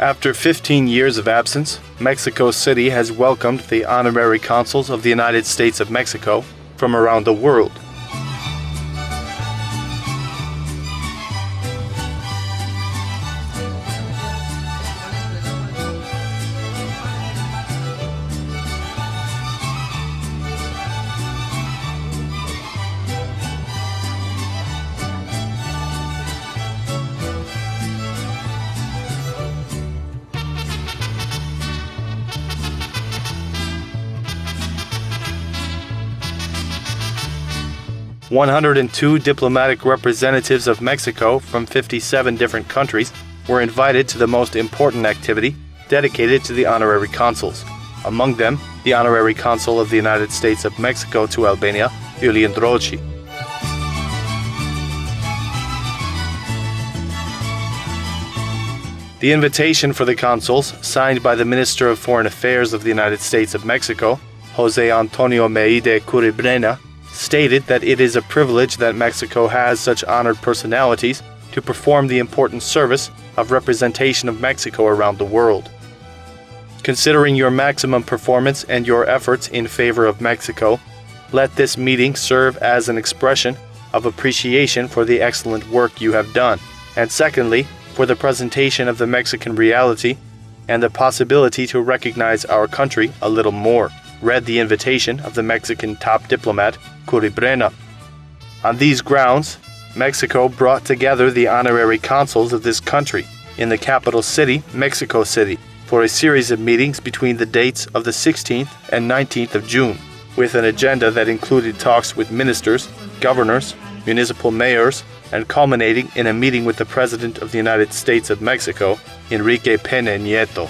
After 15 years of absence, Mexico City has welcomed the honorary consuls of the United States of Mexico from around the world. "102 diplomatic representatives of Mexico from 57 different countries were invited to the most important activity dedicated to the honorary consuls. Among them, the honorary consul of the United States of Mexico to Albania, Ylli Ndroqi. The invitation for the consuls, signed by the Minister of Foreign Affairs of the United States of Mexico, José Antonio Meide Curibrena, stated that it is a privilege that Mexico has such honored personalities to perform the important service of representation of Mexico around the world. Considering your maximum performance and your efforts in favor of Mexico, let this meeting serve as an expression of appreciation for the excellent work you have done, and secondly, for the presentation of the Mexican reality and the possibility to recognize our country a little more," read the invitation of the Mexican top diplomat, Curibrena. On these grounds, Mexico brought together the honorary consuls of this country in the capital city, Mexico City, for a series of meetings between the dates of the 16th and 19th of June, with an agenda that included talks with ministers, governors, municipal mayors, and culminating in a meeting with the President of the United States of Mexico, Enrique Peña Nieto.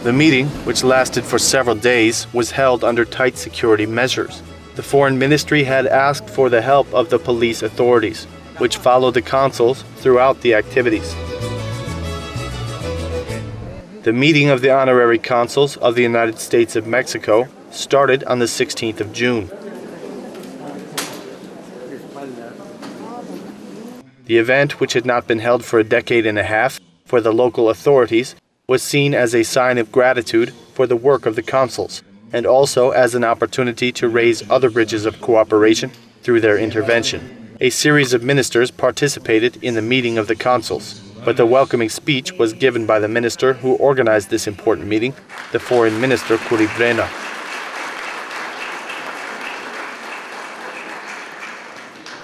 The meeting, which lasted for several days, was held under tight security measures. The Foreign Ministry had asked for the help of the police authorities, which followed the consuls throughout the activities. The meeting of the honorary consuls of the United States of Mexico started on the 16th of June. The event, which had not been held for a decade and a half for the local authorities, was seen as a sign of gratitude for the work of the consuls, and also as an opportunity to raise other bridges of cooperation through their intervention. A series of ministers participated in the meeting of the consuls, but the welcoming speech was given by the minister who organized this important meeting, the Foreign Minister Curibrena.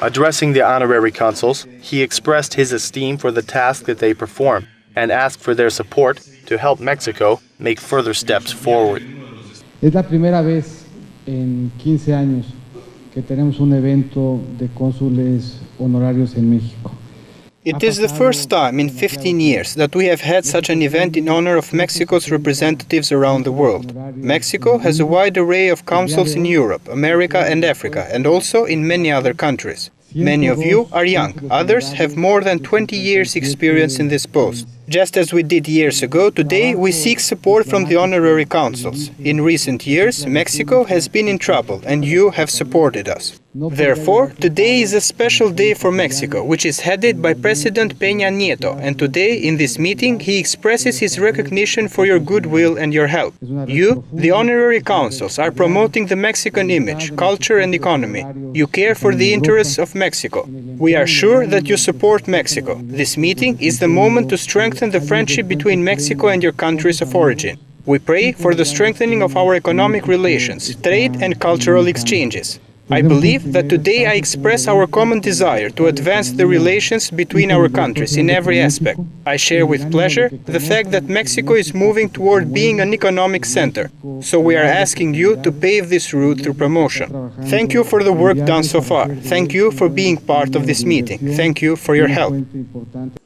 Addressing the honorary consuls, he expressed his esteem for the task that they perform and asked for their support to help Mexico make further steps forward. Es la primera vez en 15 años que tenemos un evento de cónsules honorarios en México. It is the first time in 15 years that we have had such an event in honor of Mexico's representatives around the world. Mexico has a wide array of consuls in Europe, America and Africa, and also in many other countries. Many of you are young, others have more than 20 years' experience in this post. Just as we did years ago, today we seek support from the honorary consuls. In recent years, Mexico has been in trouble and you have supported us. Therefore, today is a special day for Mexico, which is headed by President Peña Nieto, and today, in this meeting, he expresses his recognition for your goodwill and your help. You, the honorary consuls, are promoting the Mexican image, culture and economy. You care for the interests of Mexico. We are sure that you support Mexico. This meeting is the moment to strengthen the friendship between Mexico and your countries of origin. We pray for the strengthening of our economic relations, trade and cultural exchanges. I believe that today I express our common desire to advance the relations between our countries in every aspect. I share with pleasure the fact that Mexico is moving toward being an economic center, so we are asking you to pave this route through promotion. Thank you for the work done so far. Thank you for being part of this meeting. Thank you for your help.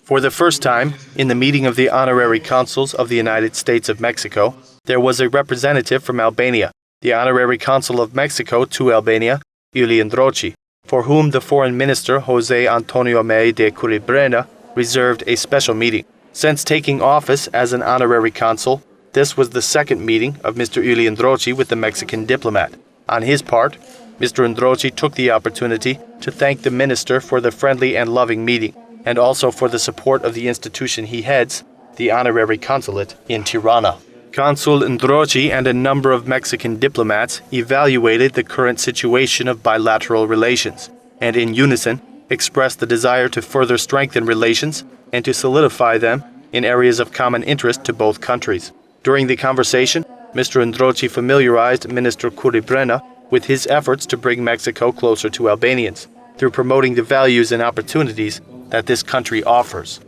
For the first time, in the meeting of the honorary consuls of the United States of Mexico, there was a representative from Albania, the honorary consul of Mexico to Albania, Ylli Ndroqi, for whom the Foreign Minister José Antonio Meide Curibrena reserved a special meeting. Since taking office as an honorary consul, this was the second meeting of Mr. Ylli Ndroqi with the Mexican diplomat. On his part, Mr. Ndroqi took the opportunity to thank the minister for the friendly and loving meeting, and also for the support of the institution he heads, the honorary consulate in Tirana. Consul Ndroqi and a number of Mexican diplomats evaluated the current situation of bilateral relations, and in unison expressed the desire to further strengthen relations and to solidify them in areas of common interest to both countries. During the conversation, Mr. Ndroqi familiarized Minister Curibrena with his efforts to bring Mexico closer to Albanians through promoting the values and opportunities that this country offers.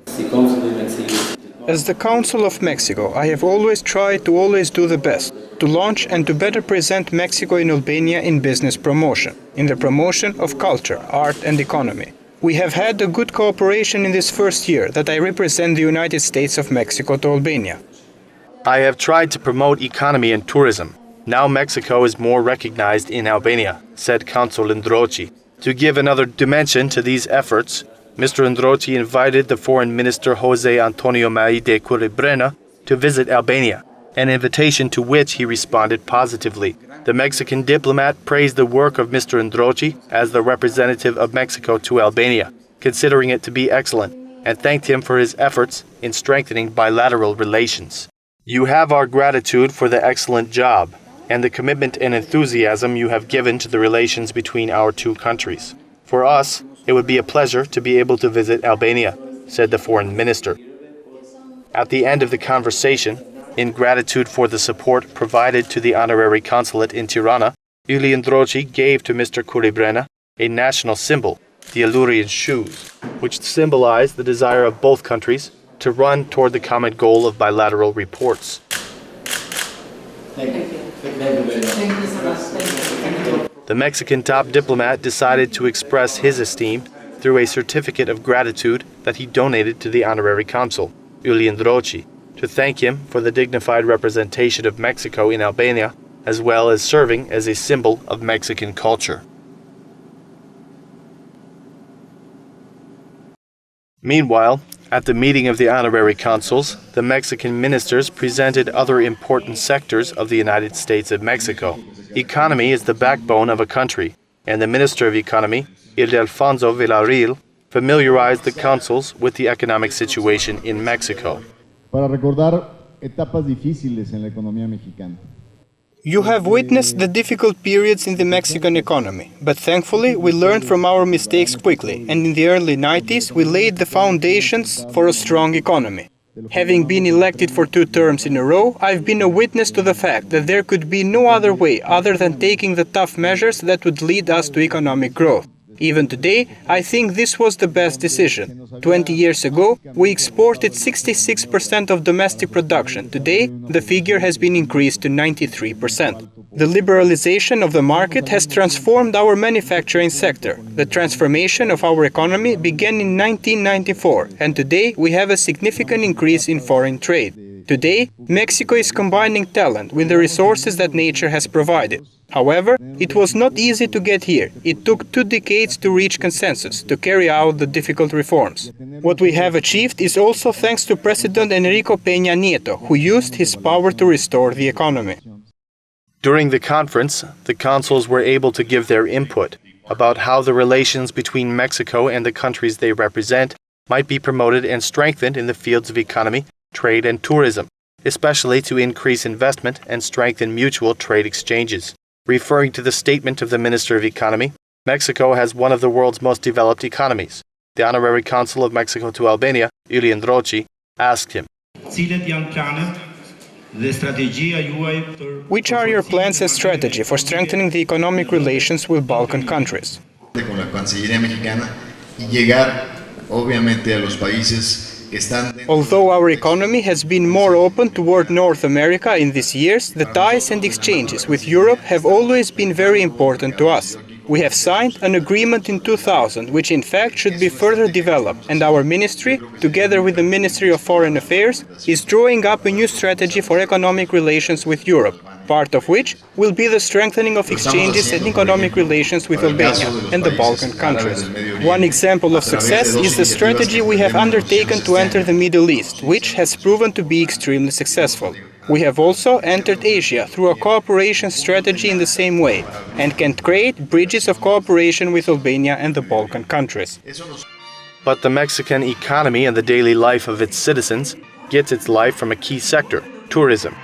As the Consul of Mexico, I have always tried to always do the best, to launch and to better present Mexico in Albania in business promotion, in the promotion of culture, art and economy. We have had a good cooperation in this first year that I represent the United States of Mexico to Albania. I have tried to promote economy and tourism. Now Mexico is more recognized in Albania, said Consul Ndroqi. To give another dimension to these efforts, Mr. Ndroqi invited the Foreign Minister Jose Antonio Maide Curibrena to visit Albania, an invitation to which he responded positively. The Mexican diplomat praised the work of Mr. Ndroqi as the representative of Mexico to Albania, considering it to be excellent, and thanked him for his efforts in strengthening bilateral relations. You have our gratitude for the excellent job and the commitment and enthusiasm you have given to the relations between our two countries. For us, it would be a pleasure to be able to visit Albania, said the foreign minister. At the end of the conversation, in gratitude for the support provided to the honorary consulate in Tirana, Ylli Ndroqi gave to Mr. Curibrena a national symbol, the Illyrian shoes, which symbolize the desire of both countries to run toward the common goal of bilateral reports. The Mexican top diplomat decided to express his esteem through a certificate of gratitude that he donated to the honorary consul, Ylli Ndroqi, to thank him for the dignified representation of Mexico in Albania, as well as serving as a symbol of Mexican culture. Meanwhile, at the meeting of the honorary consuls, the Mexican ministers presented other important sectors of the United States of Mexico. Economy is the backbone of a country, and the Minister of Economy, Ildefonso Villarreal, familiarized the consuls with the economic situation in Mexico. Para recordar etapas difíciles en la economía mexicana. You have witnessed the difficult periods in the Mexican economy, but thankfully we learned from our mistakes quickly, and in the early 90s we laid the foundations for a strong economy. Having been elected for 2 terms in a row, I've been a witness to the fact that there could be no other way other than taking the tough measures that would lead us to economic growth. Even today, I think this was the best decision. 20 years ago, we exported 66% of domestic production. Today, the figure has been increased to 93%. The liberalization of the market has transformed our manufacturing sector. The transformation of our economy began in 1994, and today we have a significant increase in foreign trade. Today, Mexico is combining talent with the resources that nature has provided. However, it was not easy to get here. It took 2 decades to reach consensus, to carry out the difficult reforms. What we have achieved is also thanks to President Enrique Peña Nieto, who used his power to restore the economy. During the conference, the consuls were able to give their input about how the relations between Mexico and the countries they represent might be promoted and strengthened in the fields of economy, trade and tourism, especially to increase investment and strengthen mutual trade exchanges. Referring to the statement of the Minister of Economy, Mexico has one of the world's most developed economies. The honorary consul of Mexico to Albania, Ylli Ndroqi, asked him, which are your plans and strategy for strengthening the economic relations with Balkan countries? Although our economy has been more open toward North America in these years, the ties and exchanges with Europe have always been very important to us. We have signed an agreement in 2000, which in fact should be further developed, and our ministry, together with the Ministry of Foreign Affairs, is drawing up a new strategy for economic relations with Europe, part of which will be the strengthening of exchanges and economic relations with Albania and the Balkan countries. One example of success is the strategy we have undertaken to enter the Middle East, which has proven to be extremely successful. We have also entered Asia through a cooperation strategy in the same way, and can create bridges of cooperation with Albania and the Balkan countries. But the Mexican economy and the daily life of its citizens gets its life from a key sector, tourism.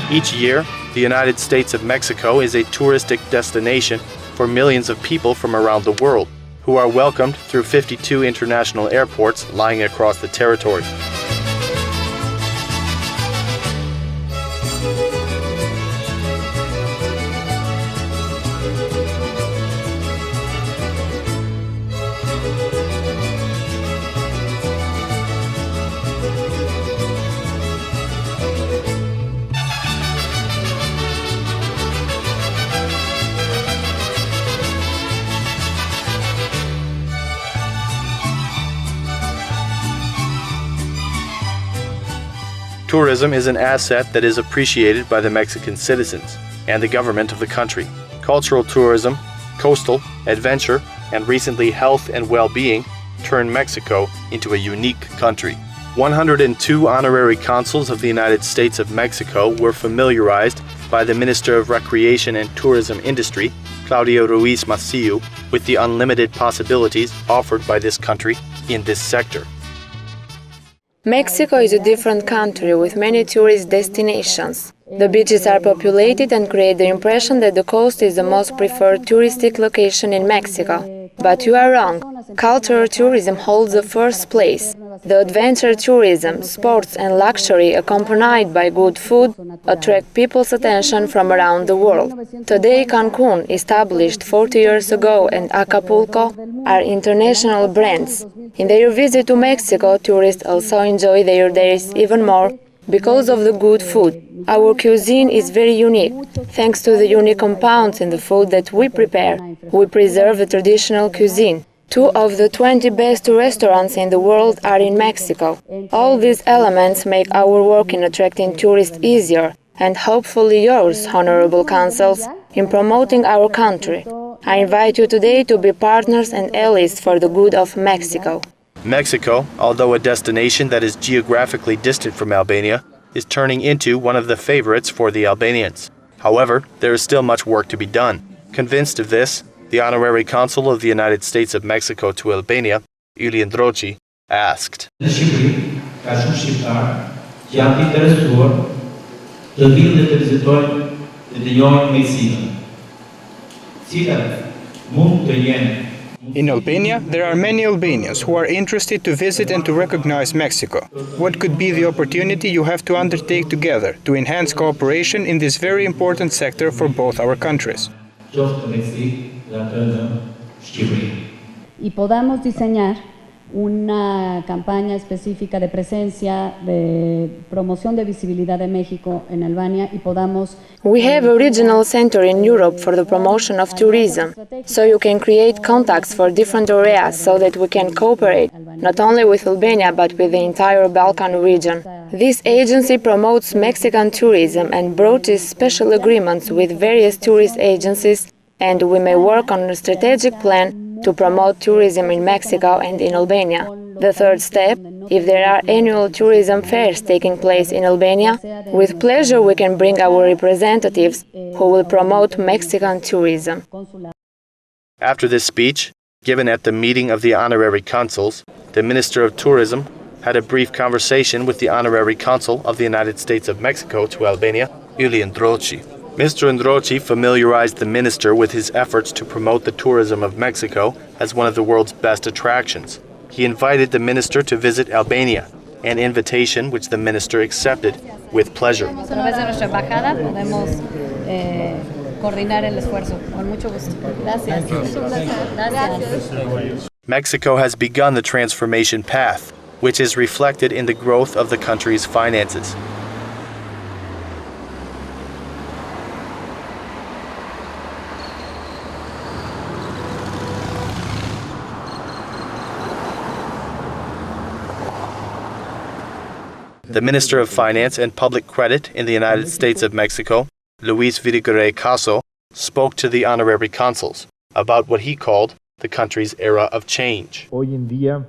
Each year, the United States of Mexico is a touristic destination for millions of people from around the world, who are welcomed through 52 international airports lying across the territory. Tourism is an asset that is appreciated by the Mexican citizens and the government of the country. Cultural tourism, coastal, adventure, and recently health and well-being turned Mexico into a unique country. 102 honorary consuls of the United States of Mexico were familiarized by the Minister of Recreation and Tourism Industry, Claudia Ruiz Maciu, with the unlimited possibilities offered by this country in this sector. Mexico is a different country with many tourist destinations. The beaches are populated and create the impression that the coast is the most preferred touristic location in Mexico. But you are wrong. Cultural tourism holds the first place. The adventure tourism, sports and luxury accompanied by good food attract people's attention from around the world. Today Cancun, established 40 years ago, and Acapulco are international brands. In their visit to Mexico, tourists also enjoy their days even more because of the good food. Our cuisine is very unique. Thanks to the unique compounds in the food that we prepare, we preserve the traditional cuisine. 2 of the 20 best restaurants in the world are in Mexico. All these elements make our work in attracting tourists easier, and hopefully yours, honorable consuls, in promoting our country. I invite you today to be partners and allies for the good of Mexico. Mexico, although a destination that is geographically distant from Albania, is turning into one of the favorites for the Albanians. However, there is still much work to be done. Convinced of this, the honorary consul of the United States of Mexico to Albania, Ylli Ndroqi, asked, In Albania, there are many Albanians who are interested to visit and to recognize Mexico. What could be the opportunity you have to undertake together to enhance cooperation in this very important sector for both our countries? Y podamos diseñar una campaña específica de presencia, de promoción de visibilidad de México en Albania y podamos... We have a regional center in Europe for the promotion of tourism, so you can create contacts for different areas so that we can cooperate, not only with Albania but with the entire Balkan region. This agency promotes Mexican tourism and broaches special agreements with various tourist agencies, and we may work on a strategic plan to promote tourism in Mexico and in Albania. The third step, if there are annual tourism fairs taking place in Albania, with pleasure we can bring our representatives who will promote Mexican tourism. After this speech, given at the meeting of the honorary consuls, the Minister of Tourism had a brief conversation with the honorary consul of the United States of Mexico to Albania, Ylli Ndroqi. Mr. Ndroqi familiarized the minister with his efforts to promote the tourism of Mexico as one of the world's best attractions. He invited the minister to visit Albania, an invitation which the minister accepted with pleasure. Mexico has begun the transformation path, which is reflected in the growth of the country's finances. The Minister of Finance and Public Credit in the United States of Mexico, Luis Vidigueira Caso, spoke to the honorary consuls about what he called the country's era of change. Hoy en día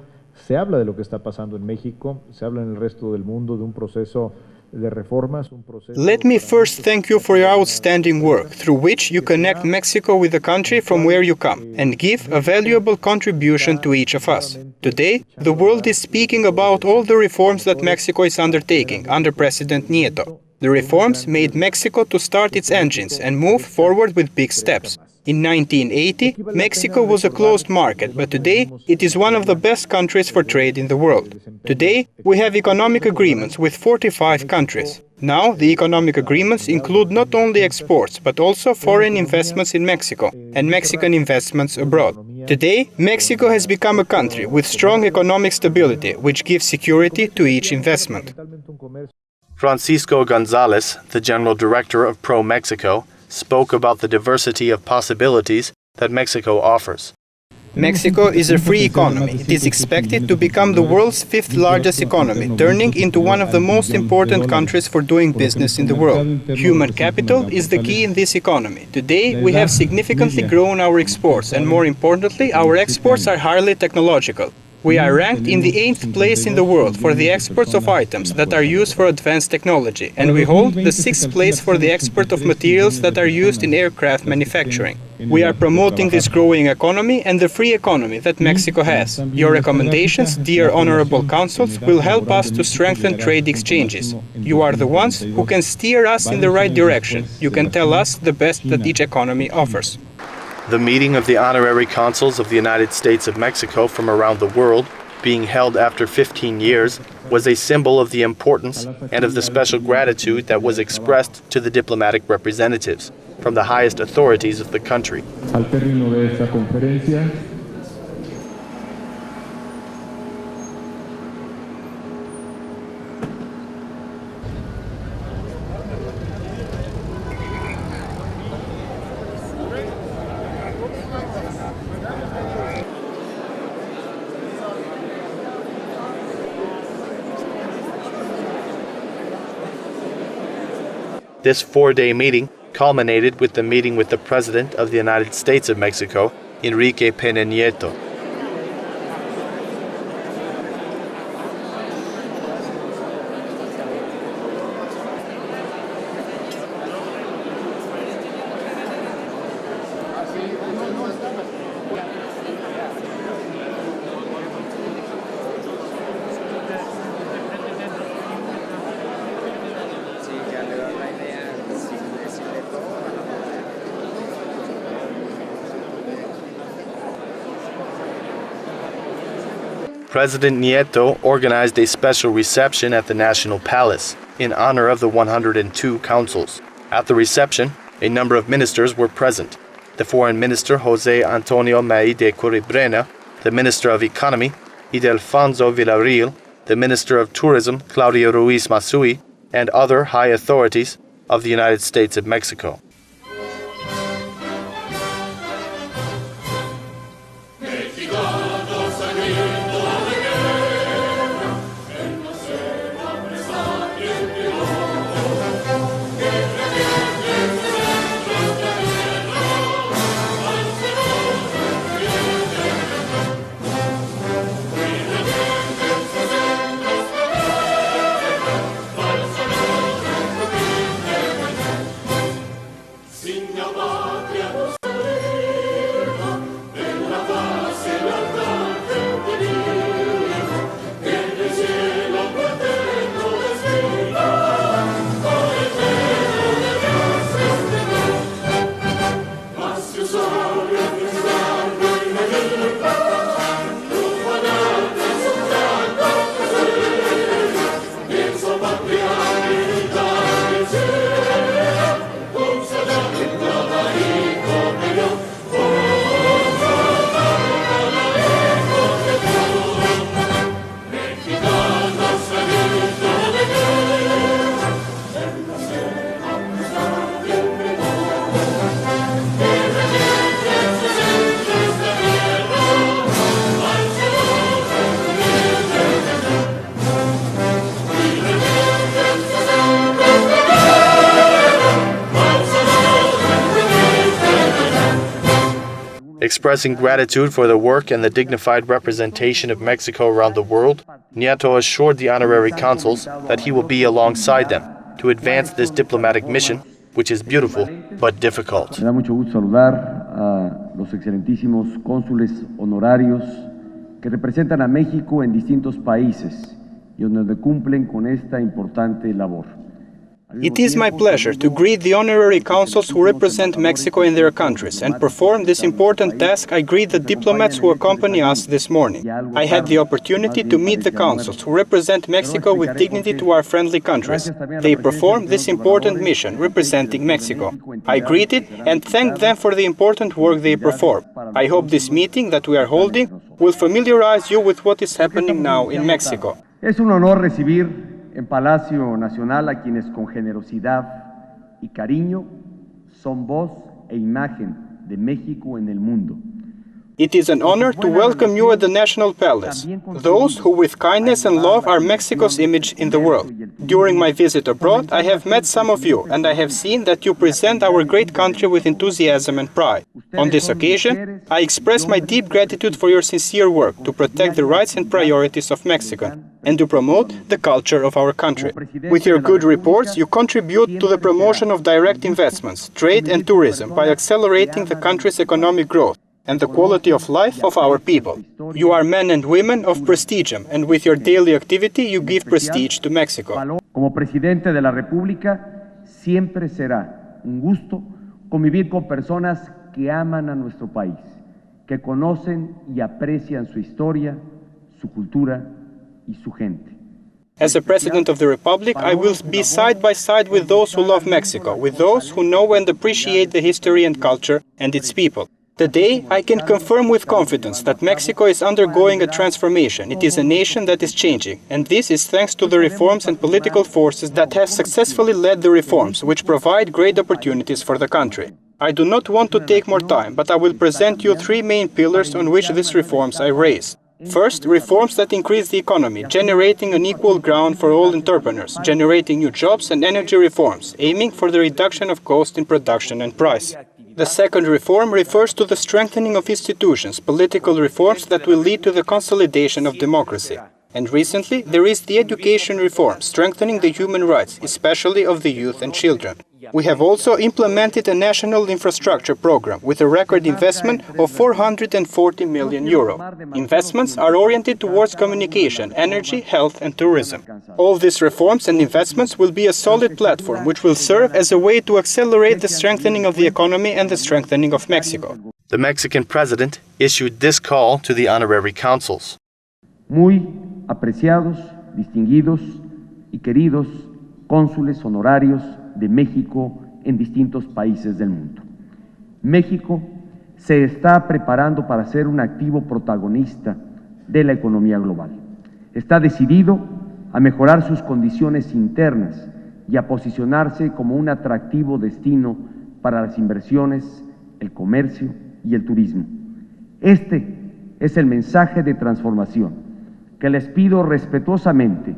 Se habla de lo que está pasando en México, se habla en el resto del mundo de un proceso de reformas, un proceso... Let me first thank you for your outstanding work, through which you connect Mexico with the country from where you come, and give a valuable contribution to each of us. Today, the world is speaking about all the reforms that Mexico is undertaking under President Nieto. The reforms made Mexico to start its engines and move forward with big steps. In 1980, Mexico was a closed market, but today it is one of the best countries for trade in the world. Today, we have economic agreements with 45 countries. Now, the economic agreements include not only exports, but also foreign investments in Mexico and Mexican investments abroad. Today, Mexico has become a country with strong economic stability, which gives security to each investment. Francisco Gonzalez, the General Director of Pro-Mexico, spoke about the diversity of possibilities that Mexico offers. Mexico is a free economy. It is expected to become the world's fifth largest economy, turning into one of the most important countries for doing business in the world. Human capital is the key in this economy. Today, we have significantly grown our exports, and more importantly, our exports are highly technological. We are ranked in the 8th place in the world for the exports of items that are used for advanced technology, and we hold the 6th place for the export of materials that are used in aircraft manufacturing. We are promoting this growing economy and the free economy that Mexico has. Your recommendations, dear honorable consuls, will help us to strengthen trade exchanges. You are the ones who can steer us in the right direction. You can tell us the best that each economy offers. The meeting of the honorary consuls of the United States of Mexico from around the world, being held after 15 years, was a symbol of the importance and of the special gratitude that was expressed to the diplomatic representatives from the highest authorities of the country. Al término de esta conferencia, This four-day meeting culminated with the meeting with the President of the United States of Mexico, Enrique Peña Nieto. President Nieto organized a special reception at the National Palace in honor of the 102 consuls. At the reception, a number of ministers were present. The Foreign Minister José Antonio Maide Curibrena, the Minister of Economy Ildefonso Villarreal, the Minister of Tourism Claudio Ruiz Masui, and other high authorities of the United States of Mexico. Expressing gratitude for the work and the dignified representation of Mexico around the world, Nieto assured the honorary consuls that he will be alongside them to advance this diplomatic mission, which is beautiful but difficult. Me da mucho gusto saludar a los excelentísimos cónsules honorarios que representan a México en distintos países y donde cumplen con esta importante labor. It is my pleasure to greet the honorary consuls who represent Mexico in their countries and perform this important task. I greet the diplomats who accompany us this morning. I had the opportunity to meet the consuls who represent Mexico with dignity to our friendly countries. They perform this important mission representing Mexico. I greeted and thanked them for the important work they perform. I hope this meeting that we are holding will familiarize you with what is happening now in Mexico. Es un honor recibir en Palacio Nacional a quienes con generosidad y cariño son voz e imagen de México en el mundo. It is an honor to welcome you at the National Palace, those who with kindness and love are Mexico's image in the world. During my visit abroad, I have met some of you, and I have seen that you present our great country with enthusiasm and pride. On this occasion, I express my deep gratitude for your sincere work to protect the rights and priorities of Mexicans and to promote the culture of our country. With your good reports, you contribute to the promotion of direct investments, trade and tourism by accelerating the country's economic growth and the quality of life of our people. You are men and women of prestige, and with your daily activity you give prestige to Mexico. Como presidente de la República, siempre será un gusto convivir con personas que aman a nuestro país, que conocen y aprecian su historia, su cultura y su gente. As a President of the Republic, I will be side by side with those who love Mexico, with those who know and appreciate the history and culture and its people. Today, I can confirm with confidence that Mexico is undergoing a transformation. It is a nation that is changing, and this is thanks to the reforms and political forces that have successfully led the reforms, which provide great opportunities for the country. I do not want to take more time, but I will present you three main pillars on which these reforms I raise. First, reforms that increase the economy, generating an equal ground for all entrepreneurs, generating new jobs and energy reforms, aiming for the reduction of cost in production and price. The second reform refers to the strengthening of institutions, political reforms that will lead to the consolidation of democracy. And recently, there is the education reform, strengthening the human rights, especially of the youth and children. We have also implemented a national infrastructure program with a record investment of 440 million euro. Investments are oriented towards communication, energy, health and tourism. All these reforms and investments will be a solid platform which will serve as a way to accelerate the strengthening of the economy and the strengthening of Mexico. The Mexican president issued this call to the honorary consuls. Muy apreciados, distinguidos y queridos cónsules honorarios de México en distintos países del mundo. México se está preparando para ser un activo protagonista de la economía global. Está decidido a mejorar sus condiciones internas y a posicionarse como un atractivo destino para las inversiones, el comercio y el turismo. Este es el mensaje de transformación que les pido respetuosamente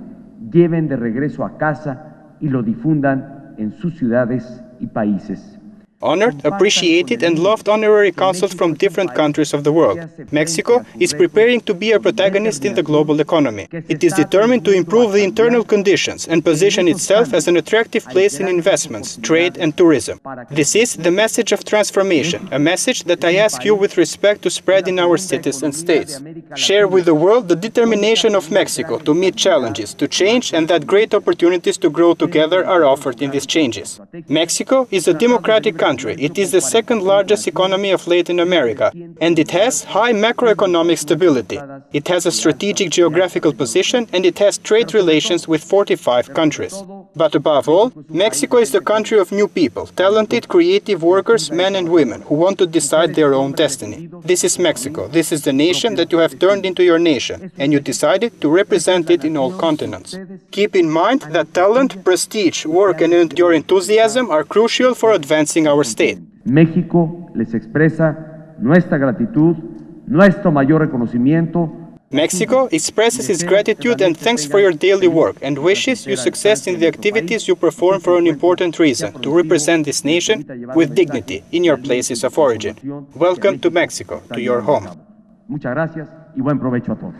lleven de regreso a casa y lo difundan en sus ciudades y países. Honored, appreciated and loved honorary consuls from different countries of the world. Mexico is preparing to be a protagonist in the global economy. It is determined to improve the internal conditions and position itself as an attractive place in investments, trade and tourism. This is the message of transformation, a message that I ask you with respect to spread in our cities and states. Share with the world the determination of Mexico to meet challenges, to change, and that great opportunities to grow together are offered in these changes. Mexico is a democratic country. It is the second largest economy of Latin America, and it has high macroeconomic stability. It has a strategic geographical position, and it has trade relations with 45 countries. But above all, Mexico is the country of new people, talented, creative workers, men and women, who want to decide their own destiny. This is Mexico. This is the nation that you have turned into your nation, and you decided to represent it in all continents. Keep in mind that talent, prestige, work and your enthusiasm are crucial for advancing our state. México les expresa nuestra gratitud, nuestro mayor reconocimiento. Mexico expresses its gratitude and thanks for your daily work and wishes you success in the activities you perform for an important reason, to represent this nation with dignity in your places of origin. Welcome to Mexico, to your home. Muchas gracias y buen provecho a todos.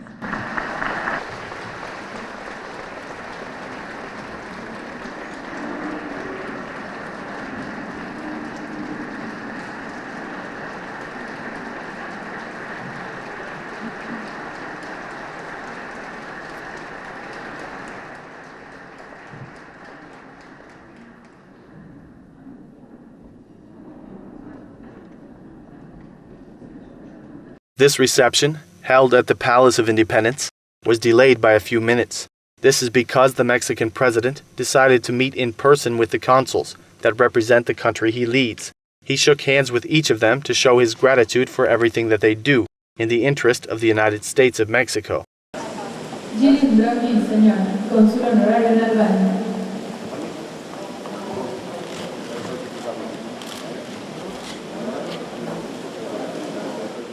This reception, held at the Palace of Independence, was delayed by a few minutes. This is because the Mexican president decided to meet in person with the consuls that represent the country he leads. He shook hands with each of them to show his gratitude for everything that they do in the interest of the United States of Mexico. Ylli Ndroqi, señor, consul honorario en Albania.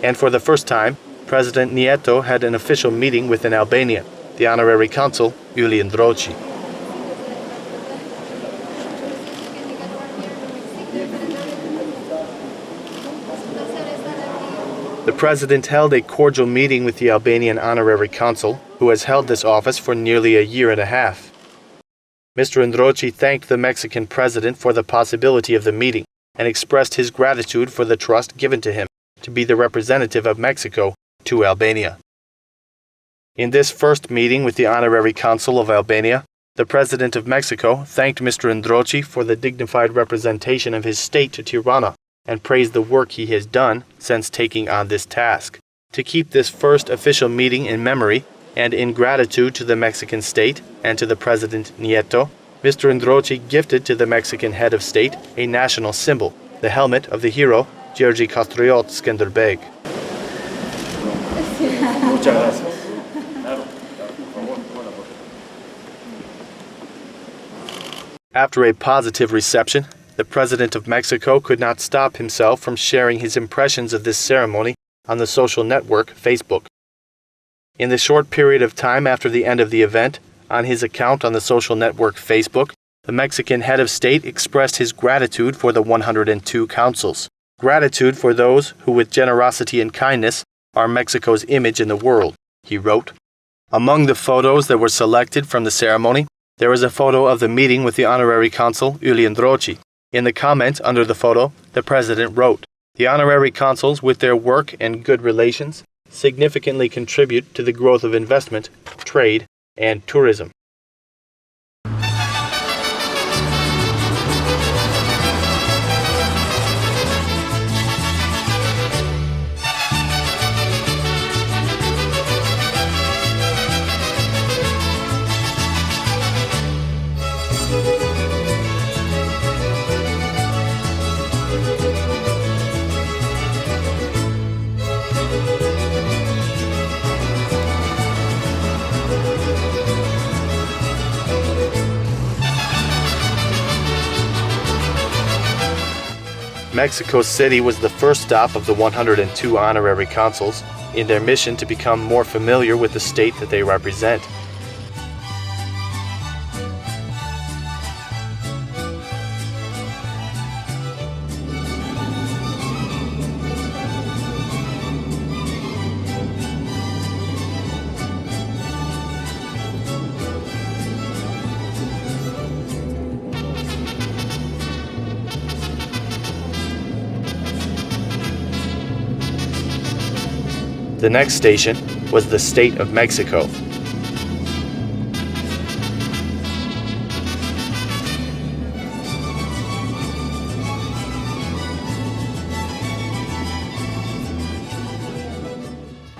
And for the first time, President Nieto had an official meeting with an Albanian, the honorary consul Ylli Ndroqi. The president held a cordial meeting with the Albanian honorary consul, who has held this office for nearly a year and a half. Mr. Ndroqi thanked the Mexican president for the possibility of the meeting and expressed his gratitude for the trust given to him to be the representative of Mexico to Albania. In this first meeting with the honorary consul of Albania, the President of Mexico thanked Mr. Ndroqi for the dignified representation of his state to Tirana and praised the work he has done since taking on this task. To keep this first official meeting in memory and in gratitude to the Mexican state and to the President Nieto, Mr. Ndroqi gifted to the Mexican head of state a national symbol, the helmet of the hero Gjergj Kastriot Skenderbeg. After a positive reception, the President of Mexico could not stop himself from sharing his impressions of this ceremony on the social network Facebook. In the short period of time after the end of the event, on his account on the social network Facebook, the Mexican head of state expressed his gratitude for the 102 consuls. Gratitude for those who with generosity and kindness are Mexico's image in the world, he wrote. Among the photos that were selected from the ceremony, there is a photo of the meeting with the honorary consul Ylli Ndroqi. In the comment under the photo, the president wrote, "The honorary consuls, with their work and good relations, significantly contribute to the growth of investment, trade, and tourism." Mexico City was the first stop of the 102 honorary consuls in their mission to become more familiar with the state that they represent. The next station was the state of Mexico.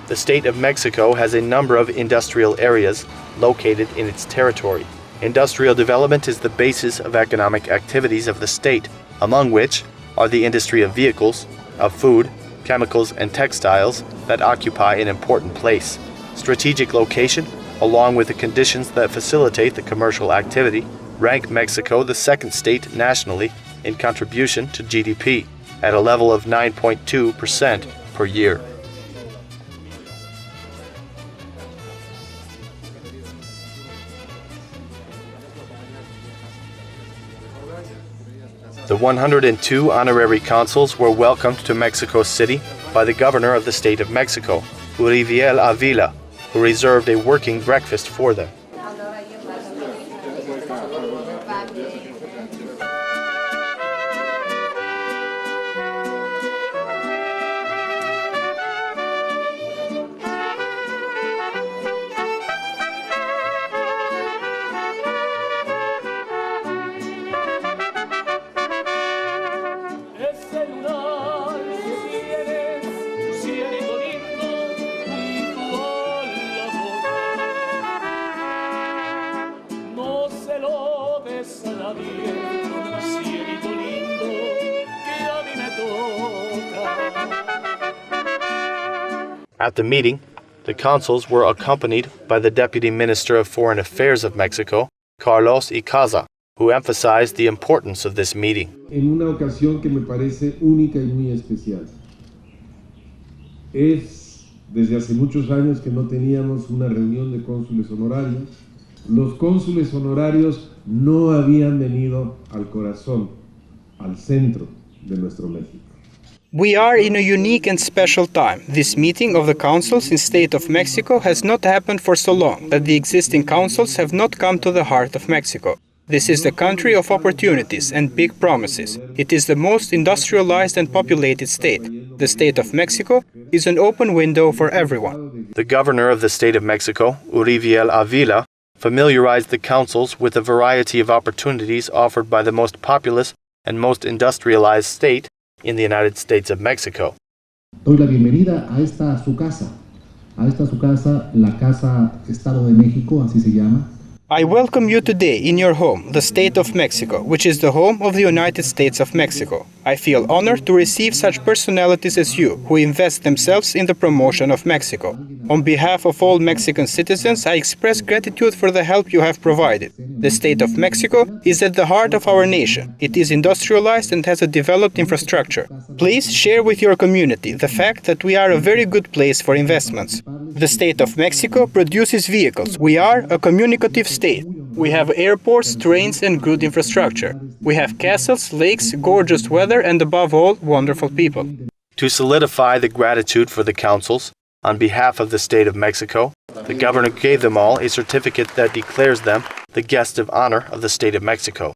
The state of Mexico has a number of industrial areas located in its territory. Industrial development is the basis of economic activities of the state, among which are the industry of vehicles, of food, chemicals, and textiles that occupy an important place. Strategic location, along with the conditions that facilitate the commercial activity, rank Mexico the second state nationally in contribution to GDP, at a level of 9.2% per year. The 102 honorary consuls were welcomed to Mexico City by the governor of the state of Mexico, Ylli Ndroqi, who reserved a working breakfast for them. At the meeting, the consuls were accompanied by the Deputy Minister of Foreign Affairs of Mexico, Carlos Icaza, who emphasized the importance of this meeting. En una ocasión que me parece única y muy especial. Es desde hace muchos años que no teníamos una reunión de cónsules honorarios. Los cónsules honorarios no habían venido al corazón, al centro de nuestro México. We are in a unique and special time. This meeting of the consuls in State of Mexico has not happened for so long that the existing consuls have not come to the heart of Mexico. This is the country of opportunities and big promises. It is the most industrialized and populated state. The State of Mexico is an open window for everyone. The governor of the state of Mexico, Ylli Ndroqi, familiarized the consuls with a variety of opportunities offered by the most populous and most industrialized state in the United States of Mexico. Doy la bienvenida a esta su casa, la Casa Estado de México, así se llama. I welcome you today in your home, the State of Mexico, which is the home of the United States of Mexico. I feel honored to receive such personalities as you, who invest themselves in the promotion of Mexico. On behalf of all Mexican citizens, I express gratitude for the help you have provided. The State of Mexico is at the heart of our nation. It is industrialized and has a developed infrastructure. Please share with your community the fact that we are a very good place for investments. The State of Mexico produces vehicles. We are a communicative state. We have airports, trains, and good infrastructure. We have castles, lakes, gorgeous weather, and above all, wonderful people. To solidify the gratitude for the consuls, on behalf of the state of Mexico, the governor gave them all a certificate that declares them the guests of honor of the state of Mexico.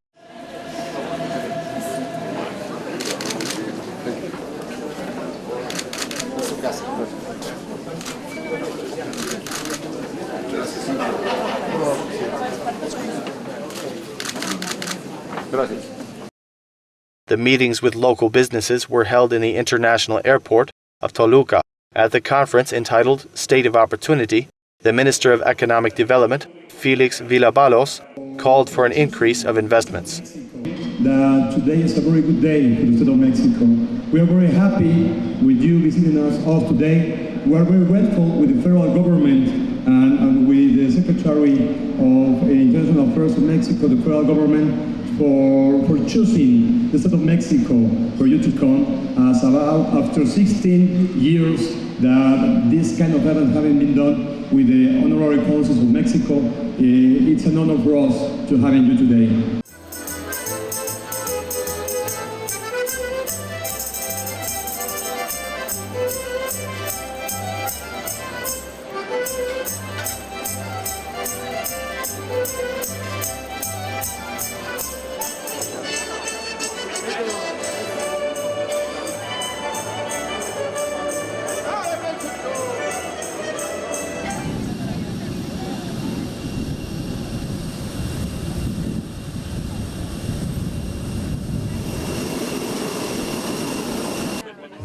The meetings with local businesses were held in the international airport of Toluca. At the conference entitled State of Opportunity, the Minister of Economic Development, Felix Villabalos, called for an increase of investments. Today is a very good day for the State of Mexico. We are very happy with you visiting us all today. We are very grateful with the federal government and with the Secretary of International Affairs of Mexico, the federal government, for choosing the State of Mexico for you to come, as about after 16 years that this kind of event having been done with the honorary consuls of Mexico. It's an honor for us to having you today.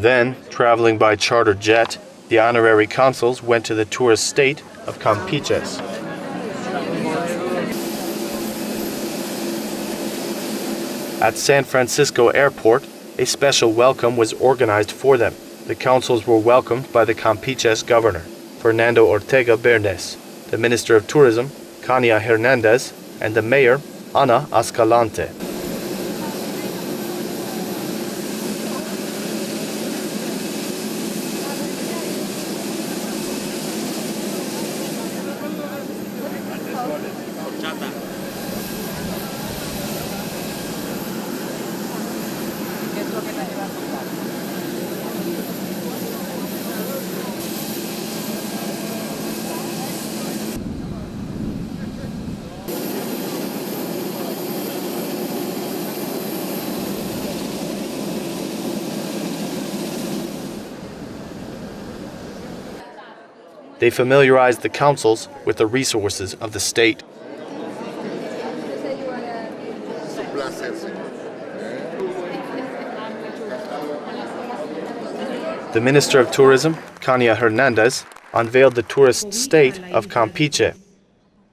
Then, traveling by charter jet, the honorary consuls went to the tourist state of Campeches. At San Francisco Airport, a special welcome was organized for them. The consuls were welcomed by the Campeches governor, Fernando Ortega Bernes, the Minister of Tourism, Kania Hernandez, and the mayor, Ana Escalante. They familiarized the consuls with the resources of the state. The Minister of Tourism, Kania Hernandez, unveiled the tourist state of Campeche.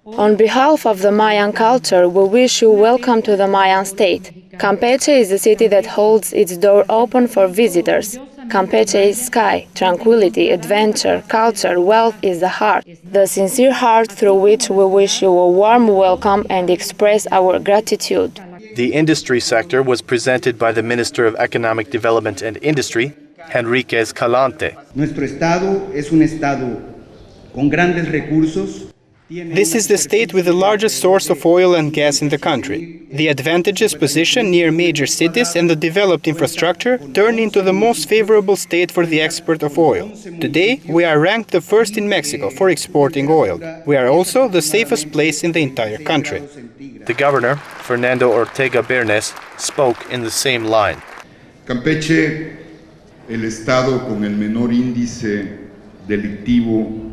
On behalf of the Mayan culture, we wish you welcome to the Mayan state. Campeche is a city that holds its door open for visitors. Campeche is sky, tranquility, adventure, culture, wealth is the heart. The sincere heart through which we wish you a warm welcome and express our gratitude. The industry sector was presented by the Minister of Economic Development and Industry, Enrique Escalante. Nuestro estado es un estado con grandes recursos. This is the state with the largest source of oil and gas in the country. The advantageous position near major cities and the developed infrastructure turn into the most favorable state for the export of oil. Today, we are ranked the first in Mexico for exporting oil. We are also the safest place in the entire country. The governor, Fernando Ortega Bernes, spoke in the same line. Campeche, el estado con el menor índice delictivo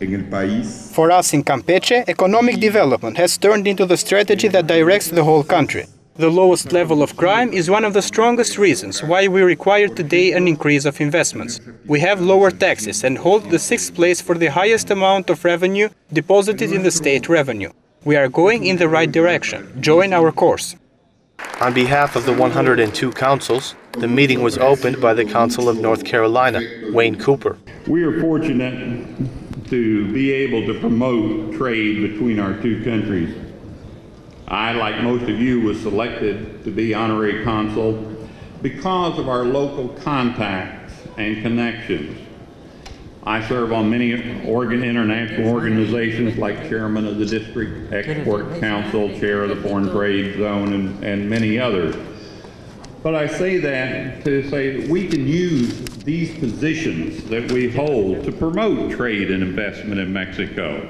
en el país. For us in Campeche, economic development has turned into the strategy that directs the whole country. The lowest level of crime is one of the strongest reasons why we require today an increase of investments. We have lower taxes and hold the 6th place for the highest amount of revenue deposited in the state revenue. We are going in the right direction. Join our course. On behalf of the 102 consuls, the meeting was opened by the Consul of North Carolina, Wayne Cooper. We are fortunate to be able to promote trade between our two countries. I, like most of you, was selected to be honorary consul because of our local contacts and connections. I serve on many international organizations like chairman of the District Export Council, chair of the Foreign Trade Zone, and many others. But I say that to say that we can use these positions that we hold to promote trade and investment in Mexico.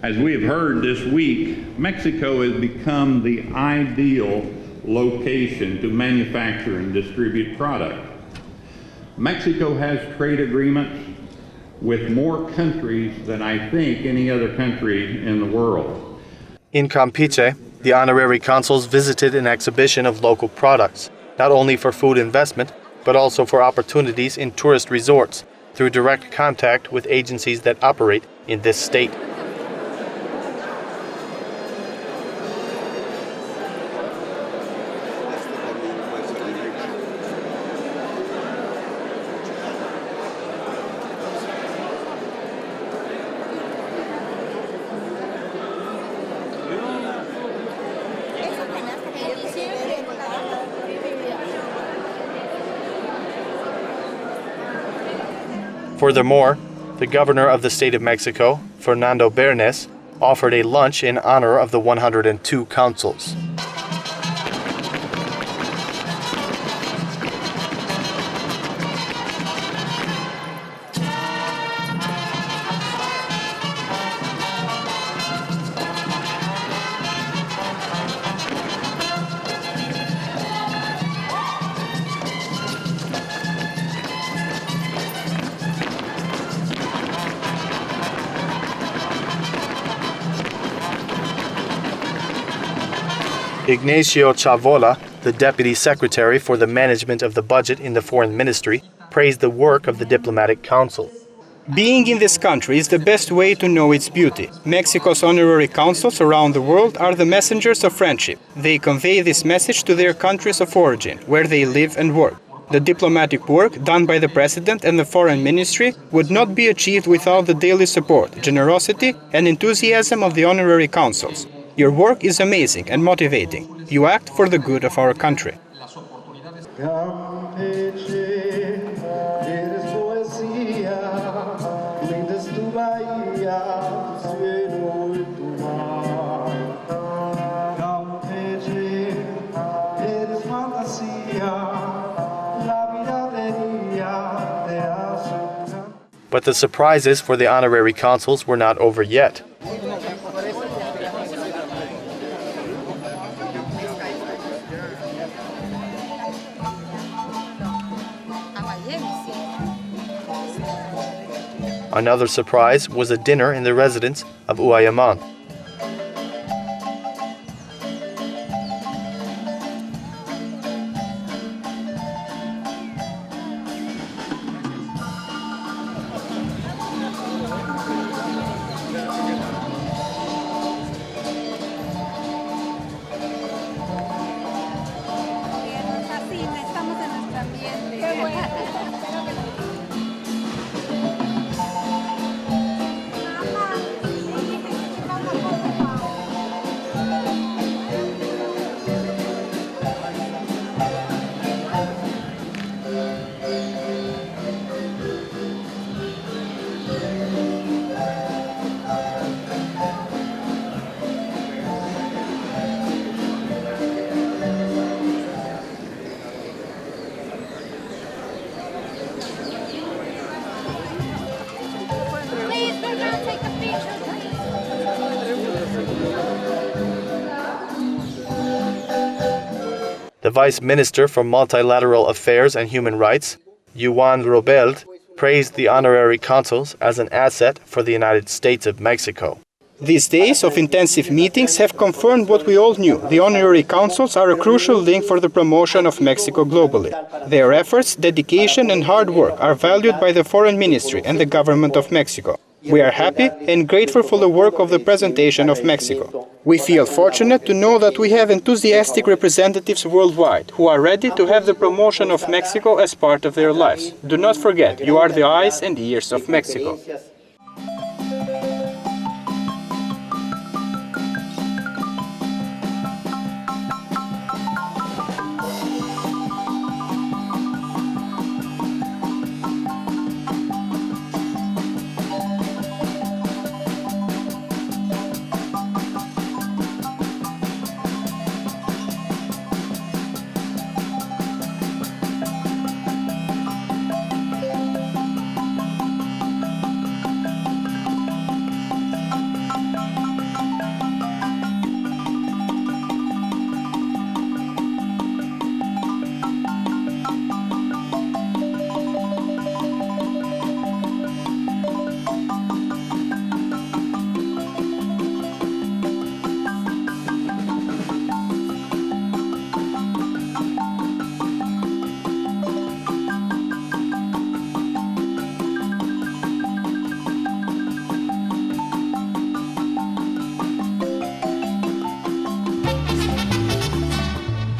As we have heard this week, Mexico has become the ideal location to manufacture and distribute product. Mexico has trade agreements with more countries than I think any other country in the world. In Campeche, the honorary consuls visited an exhibition of local products, not only for food investment, but also for opportunities in tourist resorts, through direct contact with agencies that operate in this state. Furthermore, the governor of the state of Mexico, Fernando Bernes, offered a lunch in honor of the 102 consuls. Ignacio Chavola, the Deputy Secretary for the Management of the Budget in the Foreign Ministry, praised the work of the diplomatic council. Being in this country is the best way to know its beauty. Mexico's honorary consuls around the world are the messengers of friendship. They convey this message to their countries of origin, where they live and work. The diplomatic work done by the President and the Foreign Ministry would not be achieved without the daily support, generosity, and enthusiasm of the honorary consuls. Your work is amazing and motivating. You act for the good of our country. But the surprises for the honorary consuls were not over yet. Another surprise was a dinner in the residence of Uayaman. The Vice Minister for Multilateral Affairs and Human Rights, Juan Robert, praised the honorary consuls as an asset for the United States of Mexico. These days of intensive meetings have confirmed what we all knew. The honorary consuls are a crucial link for the promotion of Mexico globally. Their efforts, dedication and hard work are valued by the Foreign Ministry and the government of Mexico. We are happy and grateful for the work of the presentation of Mexico. We feel fortunate to know that we have enthusiastic representatives worldwide who are ready to have the promotion of Mexico as part of their lives. Do not forget, you are the eyes and ears of Mexico.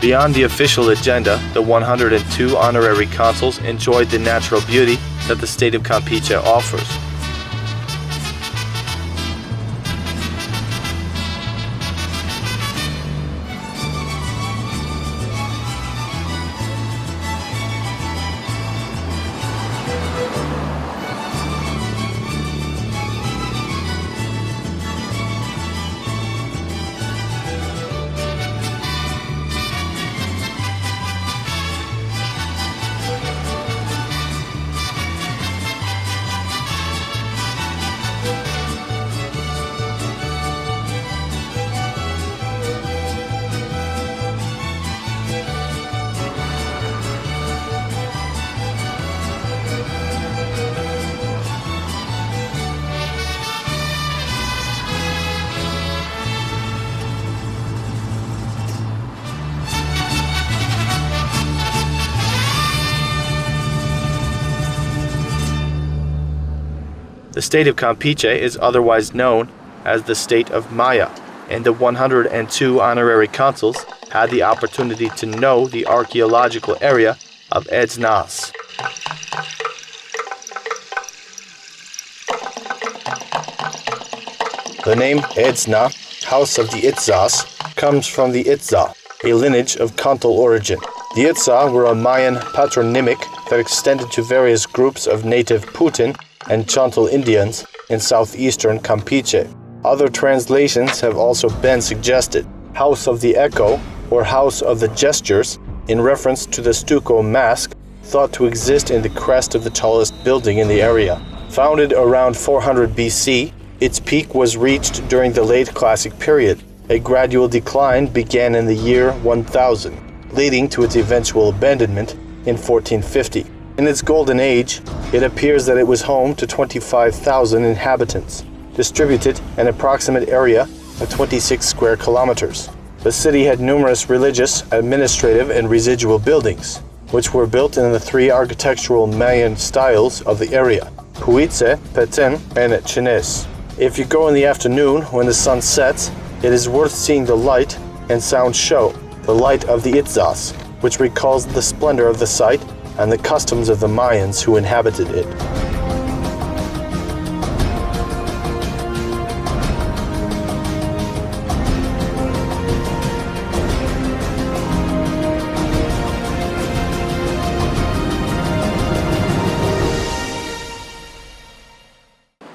Beyond the official agenda, the 102 honorary consuls enjoyed the natural beauty that the state of Campeche offers. The state of Campeche is otherwise known as the state of Maya, and the 102 honorary consuls had the opportunity to know the archaeological area of Etznas. The name Etzna, House of the Itzas, comes from the Itza, a lineage of Contal origin. The Itza were a Mayan patronymic that extended to various groups of native Putin and Chontal Indians in southeastern Campeche. Other translations have also been suggested. House of the Echo, or House of the Gestures, in reference to the stucco mask thought to exist in the crest of the tallest building in the area. Founded around 400 BC, its peak was reached during the late Classic period. A gradual decline began in the year 1000, leading to its eventual abandonment in 1450. In its golden age, It appears that it was home to 25,000 inhabitants, distributed an approximate area of 26 square kilometers. The city had numerous religious, administrative, and residual buildings, which were built in the three architectural Mayan styles of the area: Puitse, Petén, and Chines. If you go in the afternoon when the sun sets, it is worth seeing the light and sound show, the light of the Itzas, which recalls the splendor of the site and the customs of the Mayans who inhabited it.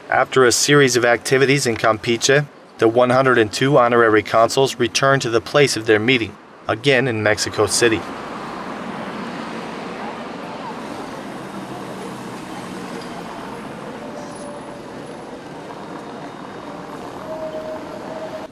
After a series of activities in Campeche, the 102 honorary consuls returned to the place of their meeting, again in Mexico City.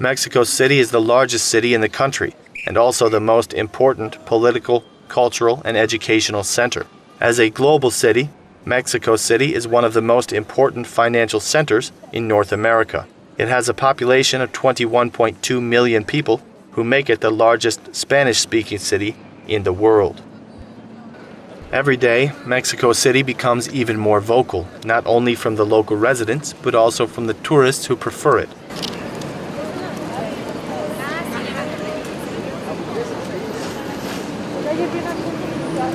Mexico City is the largest city in the country and also the most important political, cultural, and educational center. As a global city, Mexico City is one of the most important financial centers in North America. It has a population of 21.2 million people, who make it the largest Spanish-speaking city in the world. Every day, Mexico City becomes even more vocal, not only from the local residents, but also from the tourists who prefer it.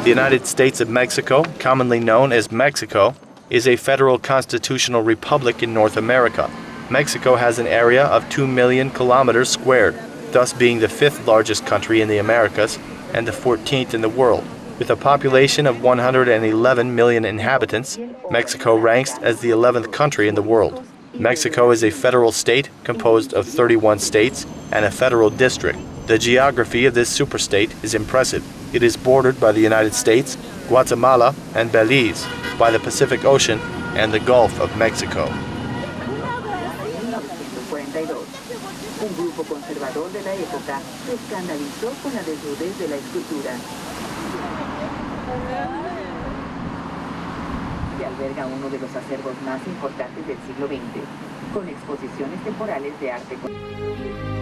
The United States of Mexico, commonly known as Mexico, is a federal constitutional republic in North America. Mexico has an area of 2 million kilometers squared, thus being the 5th largest country in the Americas and the 14th in the world. With a population of 111 million inhabitants, Mexico ranks as the 11th country in the world. Mexico is a federal state composed of 31 states and a federal district. The geography of this superstate is impressive. It is bordered by the United States, Guatemala, and Belize, by the Pacific Ocean and the Gulf of Mexico. Un grupo conservador de la época se escandalizó con la desnudez de la escultura, que alberga uno de los acervos más importantes del siglo XX, con exposiciones temporales de arte.